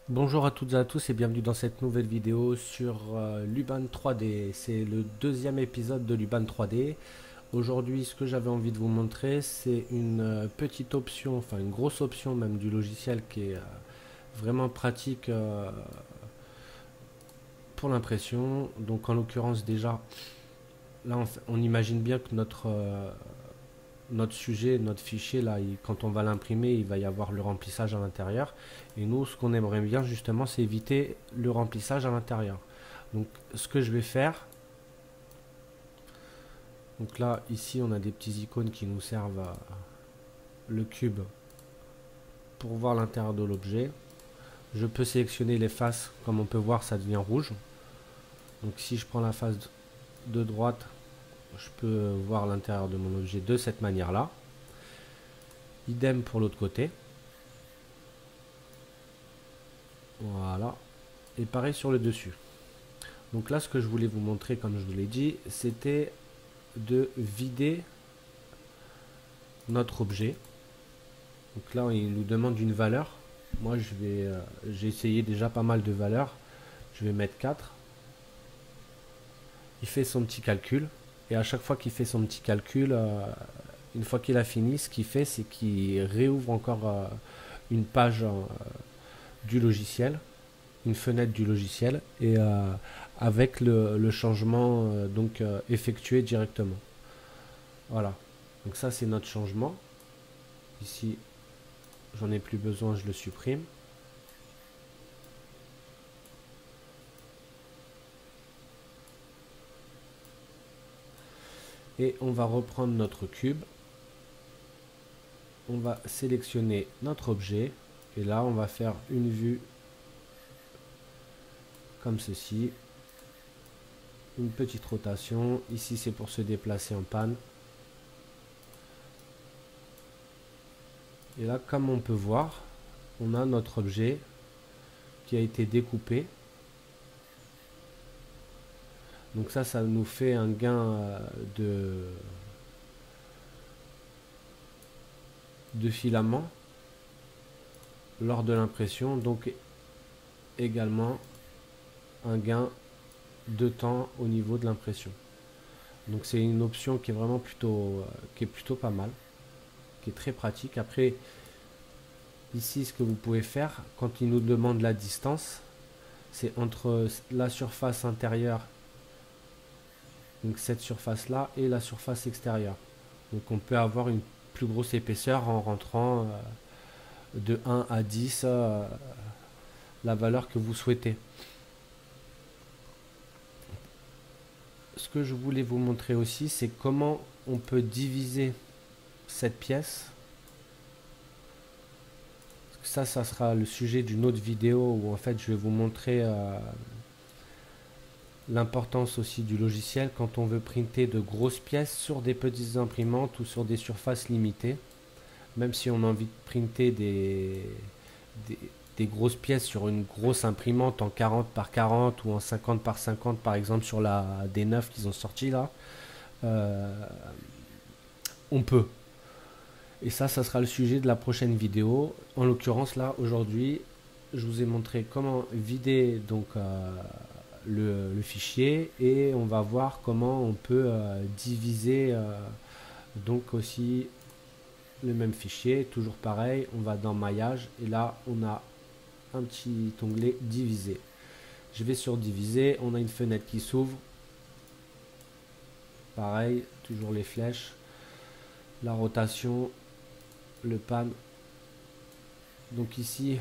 Bonjour à toutes et à tous et bienvenue dans cette nouvelle vidéo sur Luban 3D. C'est le deuxième épisode de Luban 3D. Aujourd'hui, ce que j'avais envie de vous montrer, c'est une petite option, enfin une grosse option même du logiciel qui est vraiment pratique pour l'impression. Donc en l'occurrence déjà, là on imagine bien que notre sujet, notre fichier, là, quand on va l'imprimer, il va y avoir le remplissage à l'intérieur. Et nous, ce qu'on aimerait bien, justement, c'est éviter le remplissage à l'intérieur. Donc, ce que je vais faire... Donc là, ici, on a des petits icônes qui nous servent le cube pour voir l'intérieur de l'objet. Je peux sélectionner les faces. Comme on peut voir, ça devient rouge. Donc, si je prends la face de droite, je peux voir l'intérieur de mon objet de cette manière-là. Idem pour l'autre côté. Voilà. Et pareil sur le dessus. Donc là, ce que je voulais vous montrer, comme je vous l'ai dit, c'était de vider notre objet. Donc là, il nous demande une valeur. Moi, j'ai essayé déjà pas mal de valeurs. Je vais mettre 4. Il fait son petit calcul. Et à chaque fois qu'il fait son petit calcul, une fois qu'il a fini, ce qu'il fait, c'est qu'il réouvre encore une page du logiciel, une fenêtre du logiciel, et avec le changement effectué directement. Voilà, donc ça c'est notre changement. Ici, j'en ai plus besoin, je le supprime. Et on va reprendre notre cube. On va sélectionner notre objet. Et là, on va faire une vue comme ceci. Une petite rotation. Ici, c'est pour se déplacer en panne. Et là, comme on peut voir, on a notre objet qui a été découpé. Donc ça nous fait un gain de filament lors de l'impression. Donc également un gain de temps au niveau de l'impression. Donc c'est une option qui est vraiment plutôt pas mal, qui est très pratique. Après, ici, ce que vous pouvez faire, quand il nous demande la distance, c'est entre la surface intérieure, donc cette surface là, et la surface extérieure. Donc on peut avoir une plus grosse épaisseur en rentrant de 1 à 10 la valeur que vous souhaitez. Ce que je voulais vous montrer aussi, c'est comment on peut diviser cette pièce. Ça sera le sujet d'une autre vidéo où en fait je vais vous montrer l'importance aussi du logiciel quand on veut printer de grosses pièces sur des petites imprimantes ou sur des surfaces limitées. Même si on a envie de printer des grosses pièces sur une grosse imprimante en 40 par 40 ou en 50 par 50 par exemple sur la D9 qu'ils ont sorti là, on peut. Et ça sera le sujet de la prochaine vidéo. En l'occurrence là aujourd'hui je vous ai montré comment vider donc le fichier, et on va voir comment on peut diviser donc aussi le même fichier. Toujours pareil, on va dans maillage et là on a un petit onglet diviser. Je vais sur diviser, on a une fenêtre qui s'ouvre. Pareil, toujours les flèches, la rotation, le pan. Donc ici,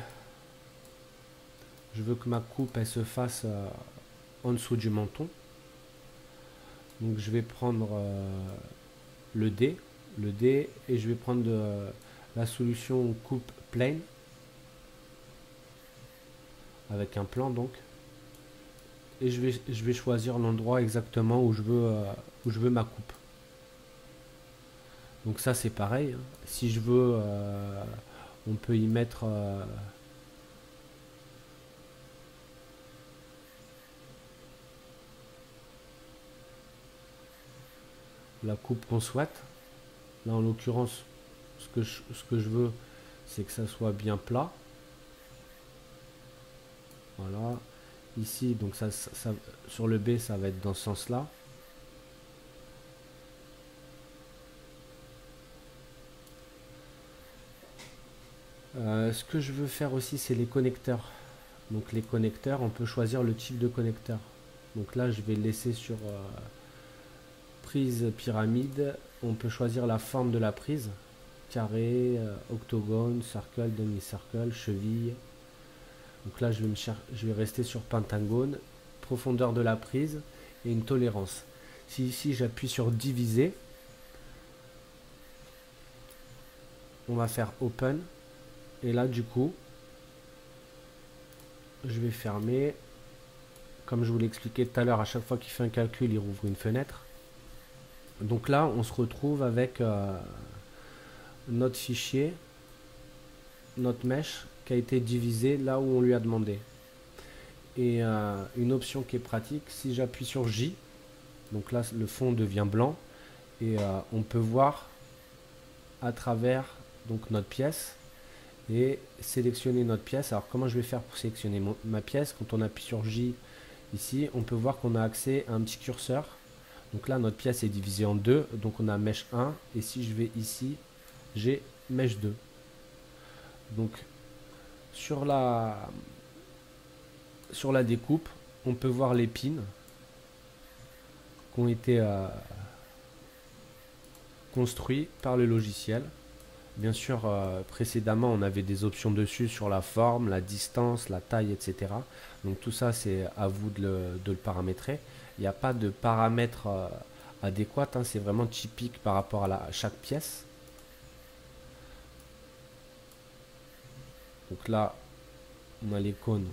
je veux que ma coupe elle se fasse en dessous du menton. Donc je vais prendre le D, et je vais prendre la solution coupe plane avec un plan donc, et je vais choisir l'endroit exactement où je veux ma coupe. Donc ça c'est pareil, hein. Si je veux on peut y mettre la coupe qu'on souhaite. Là en l'occurrence, ce que je veux, c'est que ça soit bien plat. Voilà. Ici, donc sur le B, ça va être dans ce sens-là. Ce que je veux faire aussi, c'est les connecteurs. Donc les connecteurs, on peut choisir le type de connecteur. Donc là, je vais laisser sur prise pyramide. On peut choisir la forme de la prise. Carré, octogone, cercle, demi-cercle, cheville. Donc là, je vais rester sur pentagone, profondeur de la prise et une tolérance. Si ici, j'appuie sur diviser, on va faire open. Et là, du coup, je vais fermer. Comme je vous l'ai expliqué tout à l'heure, à chaque fois qu'il fait un calcul, il rouvre une fenêtre. Donc là, on se retrouve avec notre fichier, notre mèche qui a été divisé là où on lui a demandé. Et une option qui est pratique, si j'appuie sur J, donc là le fond devient blanc et on peut voir à travers donc notre pièce et sélectionner notre pièce. Alors comment je vais faire pour sélectionner ma pièce? Quand on appuie sur J ici, on peut voir qu'on a accès à un petit curseur. Donc là notre pièce est divisée en deux, donc on a mèche 1 et si je vais ici, j'ai mèche 2. Donc sur la découpe, on peut voir les pins qui ont été construits par le logiciel. Bien sûr, précédemment, on avait des options dessus sur la forme, la distance, la taille, etc. Donc tout ça, c'est à vous de le paramétrer. Il n'y a pas de paramètres adéquats, hein, c'est vraiment typique par rapport à chaque pièce. Donc là, on a les cônes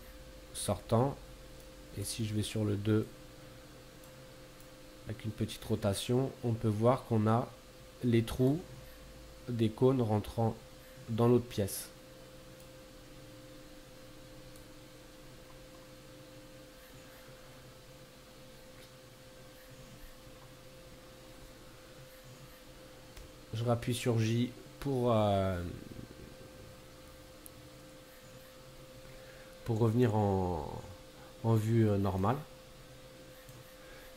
sortants. Et si je vais sur le 2, avec une petite rotation, on peut voir qu'on a les trous des cônes rentrant dans l'autre pièce. Je rappuie sur J pour revenir en vue normale.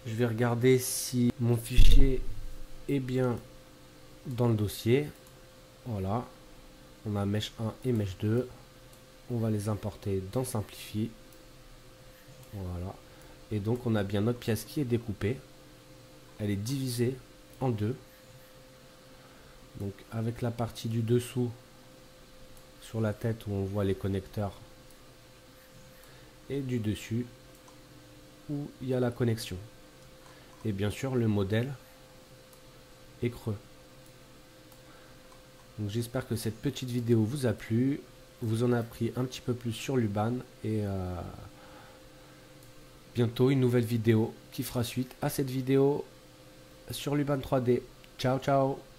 Je vais regarder si mon fichier est bien dans le dossier. Voilà, on a mèche 1 et mèche 2. On va les importer dans Simplify. Voilà, et donc on a bien notre pièce qui est découpée. Elle est divisée en deux. Donc avec la partie du dessous sur la tête où on voit les connecteurs et du dessus où il y a la connexion. Et bien sûr le modèle est creux. Donc j'espère que cette petite vidéo vous a plu, vous en a appris un petit peu plus sur Luban et bientôt une nouvelle vidéo qui fera suite à cette vidéo sur Luban 3D. Ciao ciao.